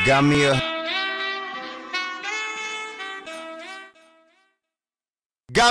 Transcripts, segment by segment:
Got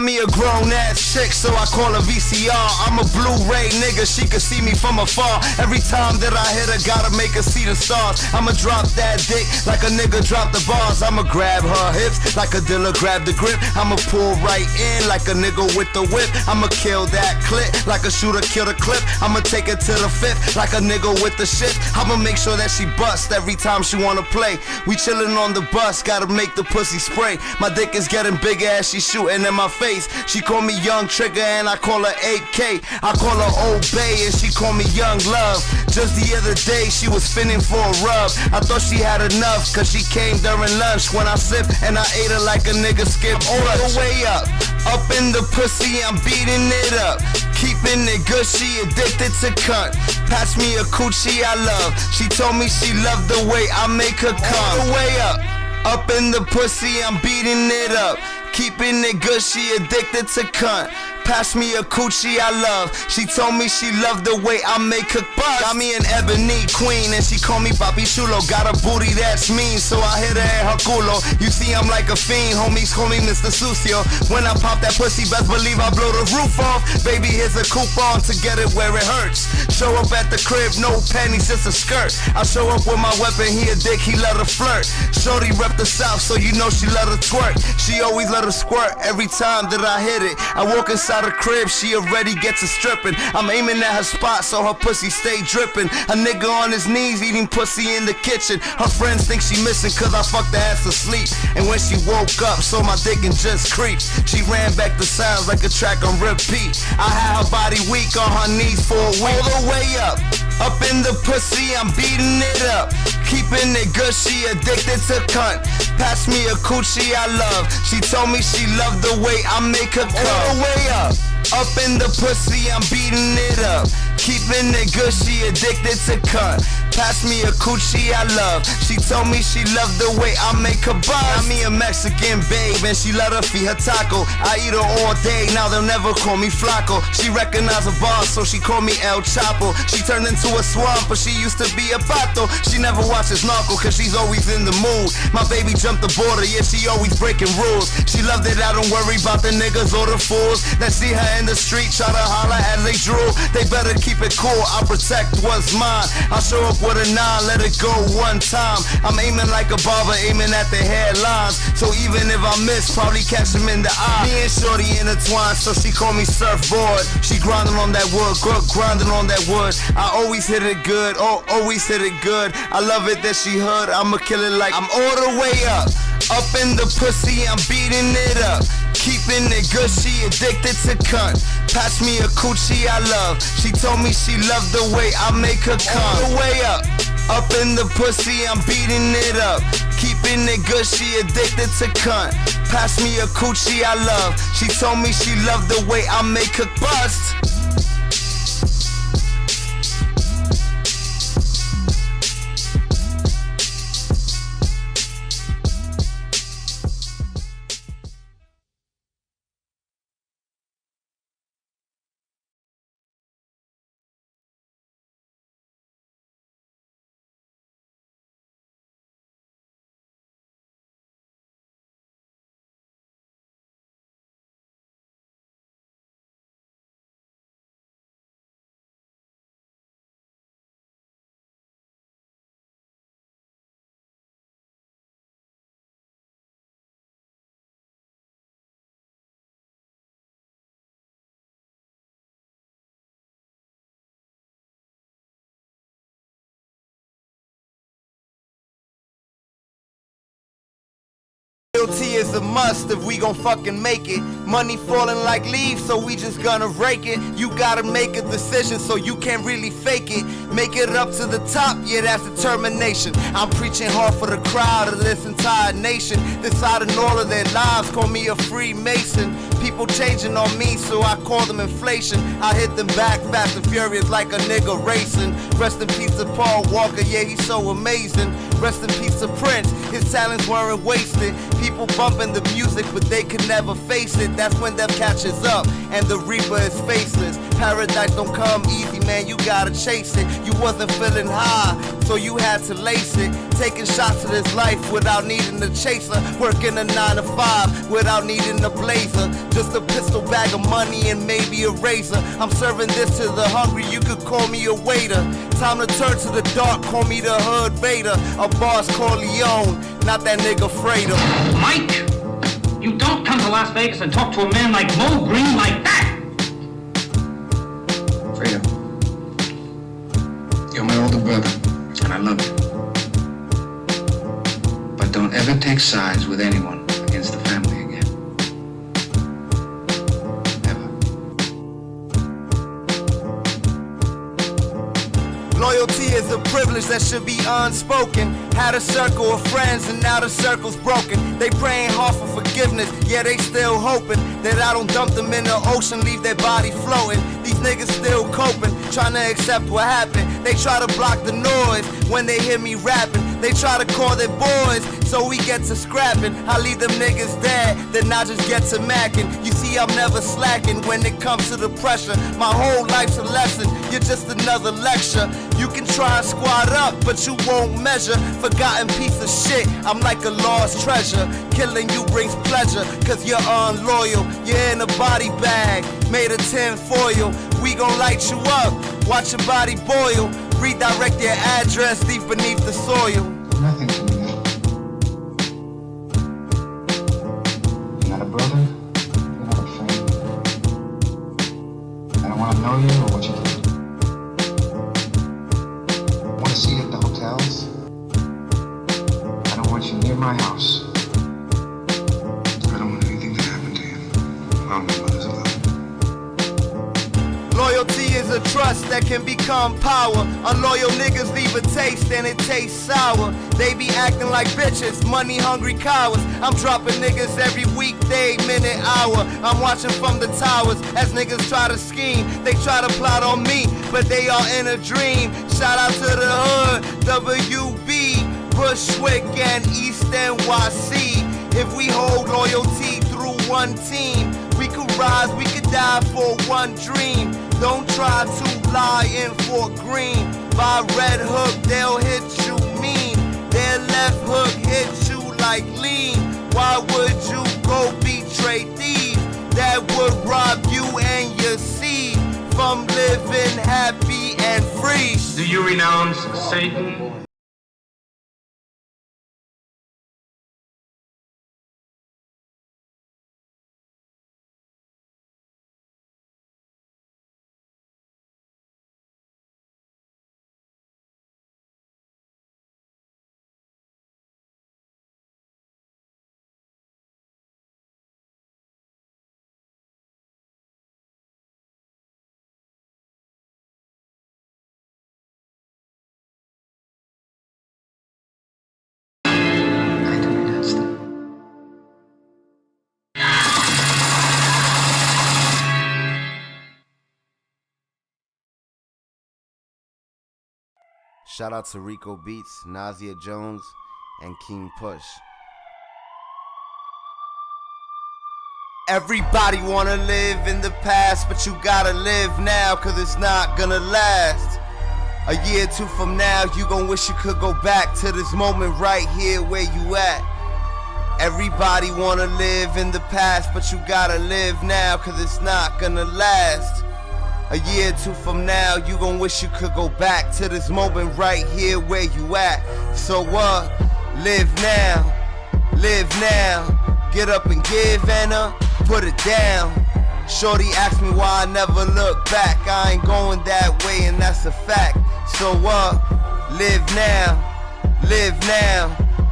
me a grown-ass chick, so I call her VCR. I'm a Blu-ray nigga, she can see me from afar. Every time that I hit her, gotta make her see the stars. I'ma drop that dick like a nigga drop the bars. I'ma grab her hips like a dealer grab the grip. I'ma pull right in like a nigga with the whip. I'ma kill that clip like a shooter kill the clip. I'ma take it to the fifth like a nigga with the shit. I'ma make sure that she bust every time she wanna play. We chillin' on the bus, gotta make the pussy spray. My dick is getting bigger as she shootin' in my face. She call me Young Trigger and I call her 8K. I call her Old Bay and she call me Young Love. Just the other day she was finning for a rub. I thought she had enough cause she came during lunch. When I sipped and I ate her like a nigga skip all the way up. Up in the pussy, I'm beating it up. Keeping it good, she addicted to cunt. Pass me a coochie I love. She told me she loved the way I make her come. All the way up. Up in the pussy, I'm beating it up. Keeping it good, she addicted to cunt. Pass me a coochie I love. She told me she loved the way I make her buzz. Got me an ebony queen and she call me Papi Chulo. Got a booty that's mean, so I hit her at her culo. You see I'm like a fiend, homies call me Mr. Sucio. When I pop that pussy, best believe I blow the roof off. Baby, here's a coupon to get it where it hurts. Show up at the crib, no panties, just a skirt. I show up with my weapon, he a dick, he let her flirt. Shorty rep the south, so you know she let her twerk. She always let her squirt every time that I hit it. I walk inside her crib, she already gets a stripping. I'm aiming at her spot so her pussy stay dripping. A nigga on his knees eating pussy in the kitchen. Her friends think she missing cause I fucked her ass to sleep. And when she woke up, so my dick and just creeped. She ran back the sounds like a track on repeat. I had her body weak on her knees for a week. All the way up. Up in the pussy, I'm beating it up. Keeping it good, she addicted to cunt. Pass me a coochie I love. She told me she loved the way I make her come. All the way up. Up in the pussy, I'm beating it up. Keeping it good, she addicted to cunt. Pass me a coochie I love. She told me she loved the way I make her buzz. Got me a Mexican babe and she let her feed her taco. I eat her all day, now they'll never call me Flaco. She recognized a boss, so she called me El Chapo. She turned into a swamp, but she used to be a pato. She never watches Narco, cause she's always in the mood. My baby jumped the border, yeah, she always breaking rules. She loved it, I don't worry about the niggas or the fools that see her in the street, try to holler as they drool. They better keep it cool, I protect what's mine. I show up with a 9, let it go one time. I'm aiming like a barber, aiming at the hairlines. So even if I miss, probably catch him in the eye. Me and shorty intertwined, so she call me surfboard. She grinding on that wood, girl grinding on that wood. I always hit it good, oh, always hit it good. I love it that she hood, I'ma kill it like I'm all the way up. Up in the pussy, I'm beating it up. Keeping it good, she addicted to cunt. Pass me a coochie I love. She told me she loved the way I make her come. All the way up. Up in the pussy, I'm beating it up. Keeping it good, she addicted to cunt. Pass me a coochie I love. She told me she loved the way I make her bust. Loyalty is a must if we gon' fucking make it. Money falling like leaves, so we just gonna rake it. You gotta make a decision, so you can't really fake it. Make it up to the top, yeah, that's determination. I'm preaching hard for the crowd of this entire nation. Deciding all of their lives, call me a Freemason. People changing on me, so I call them inflation. I hit them back fast and furious like a nigga racing. Rest in peace to Paul Walker, yeah, he's so amazing. Rest in peace to Prince, his talents weren't wasted. People bumping the music, but they could never face it. That's when death catches up, and the reaper is faceless. Paradise don't come easy, man, you gotta chase it. You wasn't feeling high, so you had to lace it. Taking shots of this life without needing a chaser. Working a 9 to 5 without needing a blazer. Just a pistol, bag of money, and maybe a razor. I'm serving this to the hungry, you could call me a waiter. Time to turn to the dark, call me the hood Vader. A boss Corleone, not that nigga Frater. Mike, you don't come to Las Vegas and talk to a man like Mo Green like that. Fredo, you're my older brother, and I love you. But don't ever take sides with anyone against the family again. Ever. Loyalty is a privilege that should be unspoken. Had a circle of friends and now the circle's broken. They praying hard for forgiveness, yeah they still hoping that I don't dump them in the ocean, leave their body floating. These niggas still coping, trying to accept what happened. They try to block the noise when they hear me rapping. They try to call their boys, so we get to scrapping. I leave them niggas dead, then I just get to macking. You see I'm never slacking when it comes to the pressure. My whole life's a lesson, you're just another lecture. You can try and squat up, but you won't measure. Forgotten piece of shit, I'm like a lost treasure. Killing you brings pleasure, cause you're unloyal. You're in a body bag, made of tin foil. We gon' light you up, watch your body boil. Redirect your address deep beneath the soil. Nothing to me now. You're not a brother, you're not a friend. I don't want to know you or what you do. I want to see you at the hotels. I don't want you near my house. I don't want anything to happen to you while my mother's alive. Loyalty is a trust that can become power. Unloyal niggas leave a taste and it tastes sour. They be acting like bitches, money hungry cowards. I'm dropping niggas every weekday, minute, hour. I'm watching from the towers as niggas try to scheme. They try to plot on me, but they are in a dream. Shout out to the hood, WB, Bushwick and East NYC. If we hold loyalty through one team, we could rise, we could die for one dream. Don't try to lie in Fort Greene. By Red Hook, they'll hit you mean. Their left hook hit you like lean. Why would you go betray thieves that would rob you and your seed from living happy and free? Do you renounce Satan? Shout out to Rico Beats, Nazia Jones, and King Push. Everybody wanna live in the past, but you gotta live now, cause it's not gonna last. A year or two from now, you gon' wish you could go back to this moment right here where you at. Everybody wanna live in the past, but you gotta live now, cause it's not gonna last. A year or two from now, you gon' wish you could go back to this moment right here where you at. So what? Live now, get up and give Anna, put it down. Shorty asked me why I never look back. I ain't going that way and that's a fact. So what? Live now,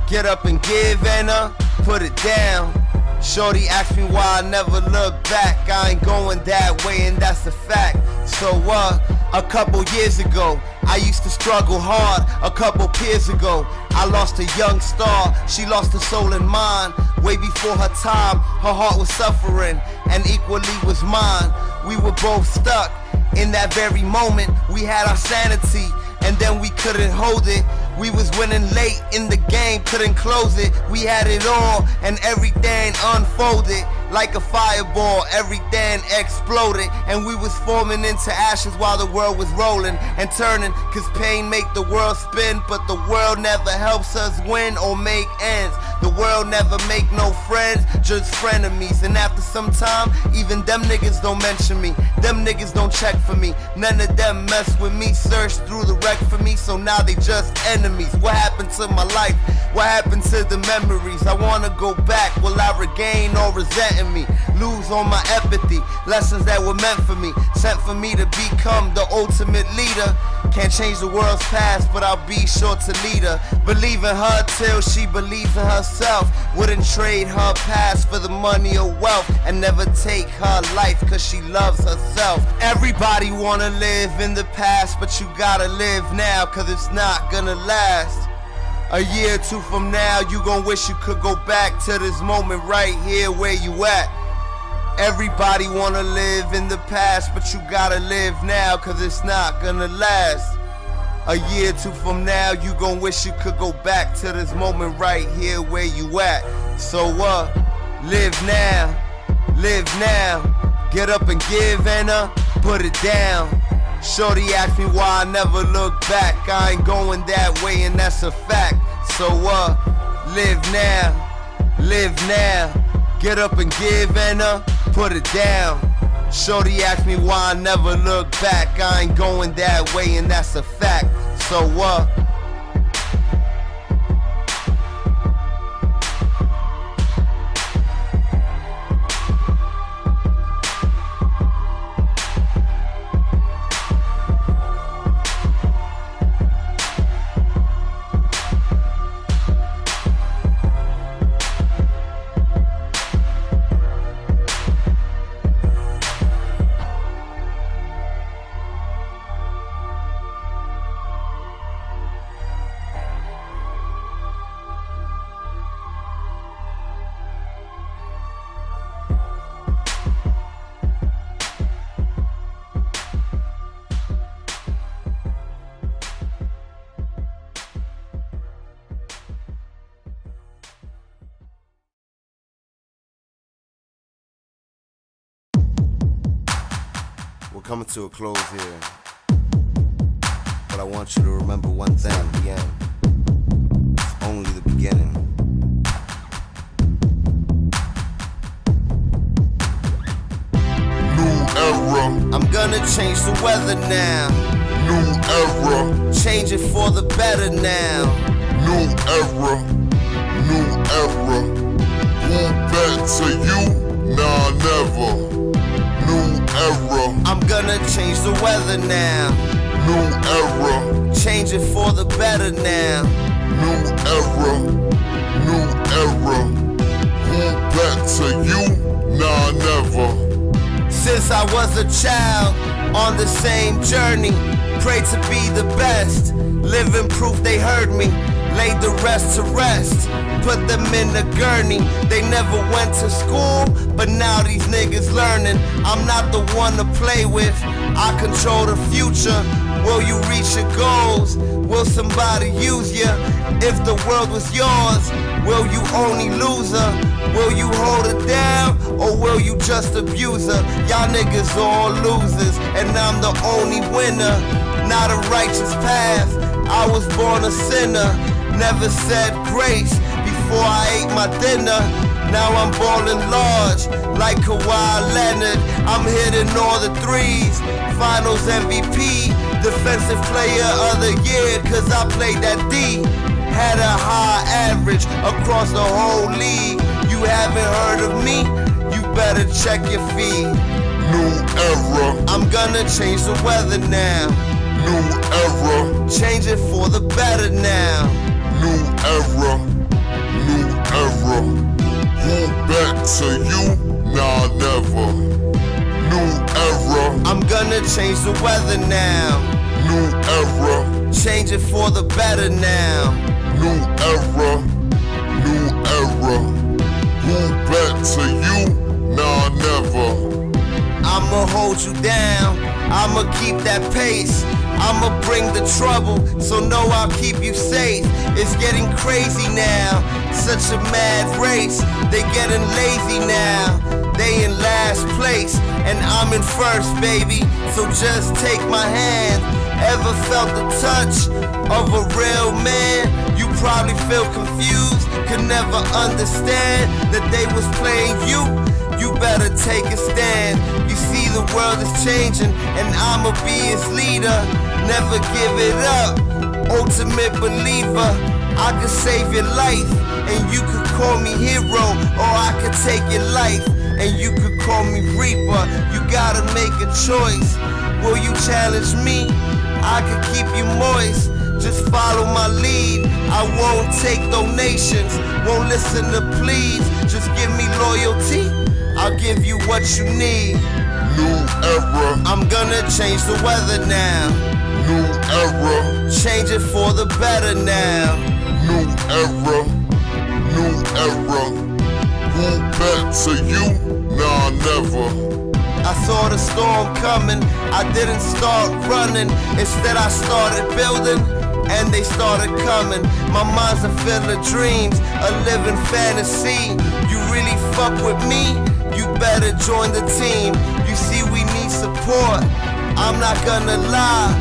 get up and give Anna, put it down. Shorty asked me why I never look back. I ain't going that way and that's a fact. So what? A couple years ago, I used to struggle hard. A couple peers ago, I lost a young star. She lost her soul and mind. Way before her time, her heart was suffering, and equally was mine. We were both stuck in that very moment. We had our sanity, and then we couldn't hold it. We was winning late in the game, couldn't close it. We had it all and everything unfolded like a fireball. Everything exploded and we was forming into ashes while the world was rolling and turning. Cause pain make the world spin, but the world never helps us win or make ends. The world never make no friends, just frenemies. And after some time, even them niggas don't mention me. Them niggas don't check for me. None of them mess with me. Search through the wreck for me, so now they just enemies. What happened to my life? What happened to the memories? I wanna go back. Will I regain or resenting me? Lose on my empathy. Lessons that were meant for me, sent for me to become the ultimate leader. Can't change the world's past, but I'll be sure to lead her. Believe in her till she believes in herself. Wouldn't trade her past for the money or wealth, and never take her life cause she loves herself. Everybody wanna live in the past, but you gotta live now cause it's not gonna last. A year or two from now, you gon' wish you could go back to this moment right here where you at. Everybody wanna live in the past, but you gotta live now cause it's not gonna last. A year or two from now, you gon' wish you could go back to this moment right here where you at. So live now, live now. Get up and give and put it down. Shorty asked me why I never look back. I ain't going that way and that's a fact. So live now, live now. Get up and give and put it down. Shorty asked me why I never look back. I ain't going that way and that's a fact. So we're coming to a close here, but I want you to remember one thing at the end. It's only the beginning. New era. I'm gonna change the weather now. New era. Change it for the better now. New era. New era. Who bet to you? Nah, never. New era. I'm gonna change the weather now. New era. Change it for the better now. New era. New era. Who bet to you? Nah, never. Since I was a child, on the same journey, prayed to be the best. Living proof they heard me, laid the rest to rest. Put them in a gurney, they never went to school, but now these niggas learning. I'm not the one to play with, I control the future. Will you reach your goals? Will somebody use you? If the world was yours, will you only lose her? Will you hold her down, or will you just abuse her? Y'all niggas all losers, and I'm the only winner. Not a righteous path, I was born a sinner. Never said grace before I ate my dinner. Now I'm ballin' large, like Kawhi Leonard. I'm hitting all the threes, finals MVP, defensive player of the year, cause I played that D. Had a high average across the whole league. You haven't heard of me? You better check your feed. New era. I'm gonna change the weather now. New era. Change it for the better now. New era. New era. Who bet to you? Nah, never. New era. I'm gonna change the weather now. New era. Change it for the better now. New era. New era. Who bet to you? Nah, never. I'ma hold you down, I'ma keep that pace. I'ma bring the trouble, so know I'll keep you safe. It's getting crazy now, such a mad race. They getting lazy now, they in last place, and I'm in first, baby. So just take my hand. Ever felt the touch of a real man? You probably feel confused, could never understand that they was playing you. You better take a stand. You see the world is changing, and I'ma be its leader. Never give it up, ultimate believer. I could save your life, and you could call me hero, or I could take your life, and you could call me reaper. You gotta make a choice. Will you challenge me? I could keep you moist. Just follow my lead. I won't take donations, won't listen to pleas. Just give me loyalty, I'll give you what you need. New era, I'm gonna change the weather now. new era, Change it for the better now. new era, new era. Who bet to you? Nah, never. I saw the storm coming, I didn't start running. Instead I started building, and they started coming. My mind's a field of dreams, a living fantasy. You really fuck with me? You better join the team. You see we need support, I'm not gonna lie.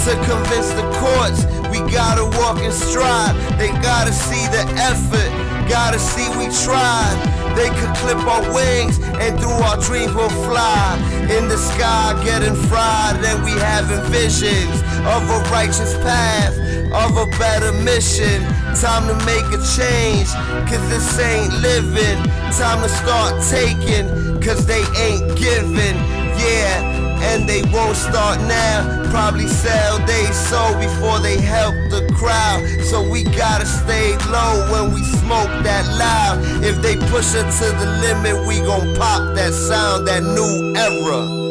To convince the courts, we gotta walk in stride. They gotta see the effort, gotta see we tried. They could clip our wings, and through our dreams we'll fly. In the sky getting fried, and we having visions of a righteous path, of a better mission. Time to make a change, cause this ain't living. Time to start taking, cause they ain't giving. Yeah, and they won't start now. Probably sell they soul before they help the crowd. So we gotta stay low when we smoke that loud. If they push it to the limit, we gon' pop that sound, that new era.